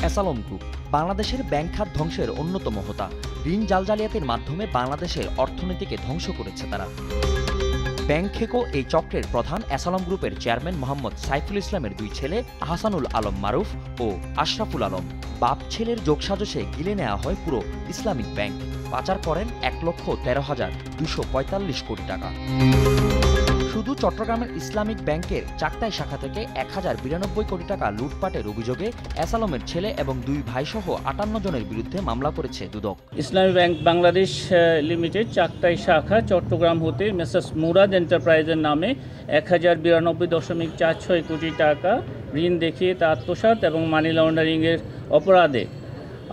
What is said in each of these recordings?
অ্যাসালম group বাংলাদেশের bank খাত ধ্বংসের অন্যতম হোতা। ঋণ জালিয়াতির মাধ্যমে বাংলাদেশের অর্থনীতিকে ধ্বংস করেছে তারা। ব্যাংক খেকো এই চক্রের প্রধান অ্যাসালম গ্রুপের চেয়ারম্যান মোহাম্মদ সাইফুল ইসলামের দুই ছেলে আহসানুল আলম মারুফ ও আশরাফুল আলম। বাপ ছেলের যোগসাজশে গিলে নেওয়া হয় পুরো ইসলামিক ব্যাংক। পাচার করেন ১,১৩,২৪৫ কোটি টাকা। শুধু চট্টগ্রামের ইসলামিক ব্যাংকের চাকতাই শাখা থেকে ১,০৯২ কোটি টাকা লুটপাটের অভিযোগে অ্যাসালমের ছেলে এবং দুই ভাইসহ ৫৮ জনের বিরুদ্ধে মামলা করেছে দুদক। ইসলামী ব্যাংক বাংলাদেশ লিমিটেড চাকতাই শাখা চট্টগ্রাম হতে মেসার্স মুরাদ এন্টারপ্রাইজের নামে ১,০৯২.৪৬ কোটি টাকা ঋণ দেখিয়ে তা আত্মসাৎ এবং মানি লন্ডারিংয়ের অপরাধে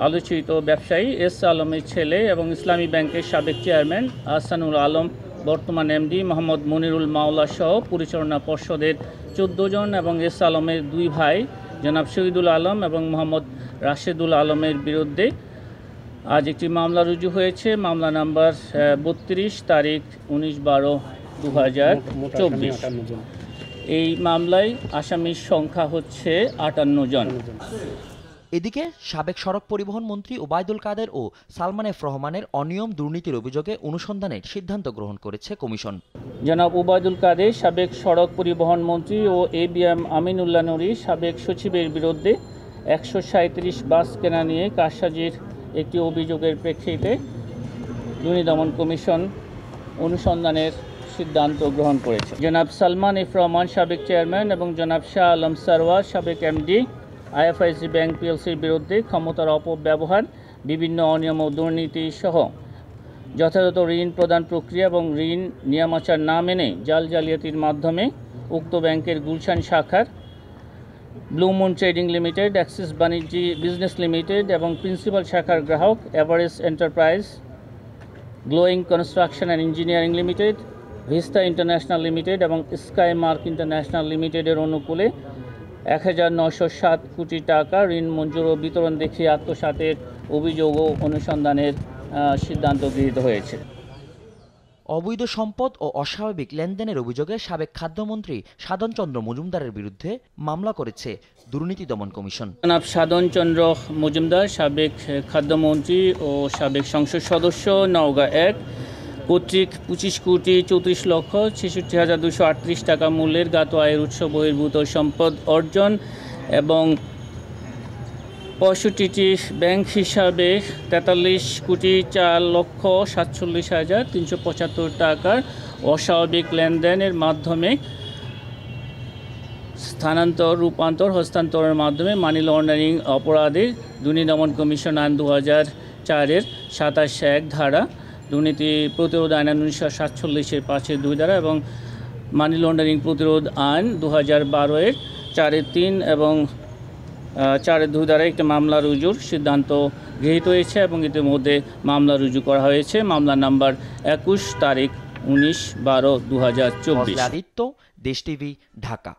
আলোচিত ব্যবসায়ী এস আলমের ছেলে এবং ইসলামী ব্যাংকের সাবেক চেয়ারম্যান আহসানুল আলম, বর্তমান এমডি মোহাম্মদ মনিরুল মাওলা সহ পরিচালনা পর্ষদের ১৪ জন এবং এস আলমের দুই ভাই জনাব শহীদুল আলম এবং মোহাম্মদ রাশেদুল আলমের বিরুদ্ধে আজ একটি মামলা রুজু হয়েছে। মামলা নাম্বার ৩২ তারিখ ১৯/১২/২০২৪। এই মামলায় আসামির সংখ্যা হচ্ছে ৫৮ জন। এদিকে সাবেক সড়ক পরিবহন মন্ত্রী ওবায়দুল কাদের ও সালমান এফ রহমানের অনিয়ম দুর্নীতির অভিযোগে অনুসন্ধানের সিদ্ধান্ত গ্রহণ করেছে কমিশন। জনাব ওবায়দুল কাদের সাবেক সড়ক পরিবহন মন্ত্রী ও এবিএম আমিনুল্লাহ নূরী সাবেক সচিবের বিরুদ্ধে ১৩৭ বাস কেনা নিয়ে কারসাজির একটি অভিযোগের প্রেক্ষিতে দুর্নীতি দমন কমিশন অনুসন্ধানের সিদ্ধান্ত গ্রহণ করেছে। জনাব সালমান এফ রহমান সাবেক চেয়ারম্যান এবং জনাব শাহ আলম সারওয়ার সাবেক এমডি আইএফআইসি ব্যাংক পিএলসির বিরুদ্ধে ক্ষমতার অপব্যবহার, বিভিন্ন অনিয়ম ও দুর্নীতি সহ যথাযথ ঋণ প্রদান প্রক্রিয়া এবং ঋণ নিয়মাচার না মেনে জালিয়াতির মাধ্যমে উক্ত ব্যাংকের গুলশান শাখার Blue Moon trading limited, Axis বাণিজ্যি বিজনেস লিমিটেড এবং প্রিন্সিপাল শাখার গ্রাহক Everest enterprise, glowing construction and engineering limited, Vista international limited এবং স্কাই মার্ক ইন্টারন্যাশনাল লিমিটেডের অনুকূলে ১,৯০৭ কোটি টাকা ঋণ মঞ্জুর ও বিতরণ দেখিয়ে আত্মসাতের অভিযোগ ও অনুসন্ধানের সিদ্ধান্ত গৃহীত হয়েছে। অবৈধ সম্পদ ও অস্বাভাবিক লেনদেনের অভিযোগে সাবেক খাদ্যমন্ত্রী সাধন চন্দ্র মজুমদারের বিরুদ্ধে মামলা করেছে দুর্নীতি দমন কমিশন। জনাব সাধন চন্দ্র মজুমদার সাবেক খাদ্যমন্ত্রী ও সাবেক সংসদ সদস্য নওগাঁ ১ কর্তৃক ২৫,৬৬,৬৬,২৩৮ টাকা মূল্যের জ্ঞাত আয়ের উৎস বহির্ভূত সম্পদ অর্জন এবং ৬৫টি ব্যাংক হিসাবে ৪৩,৪,৪৭,৩৭৫ টাকার অস্বাভাবিক লেনদেনের মাধ্যমে রূপান্তর হস্তান্তরের মাধ্যমে মানি লন্ডারিং অপরাধে দুর্নীতি দমন কমিশন আইন ২০০৪-এর ২৭(১) ধারা, দুর্নীতি প্রতিরোধ আইন ১৯৪৭-এর ৫(২) ধারা এবং মানি লন্ডারিং প্রতিরোধ আইন ২০১২-এর ৪(৩) এবং ৪(২) দ্বারা একটি মামলা রুজুর সিদ্ধান্ত গৃহীত হয়েছে এবং ইতিমধ্যে মামলা রুজু করা হয়েছে। মামলা নাম্বার ২১ তারিখ ১৯/১২/২০২৪। আদিত্য, দেশ টিভি, ঢাকা।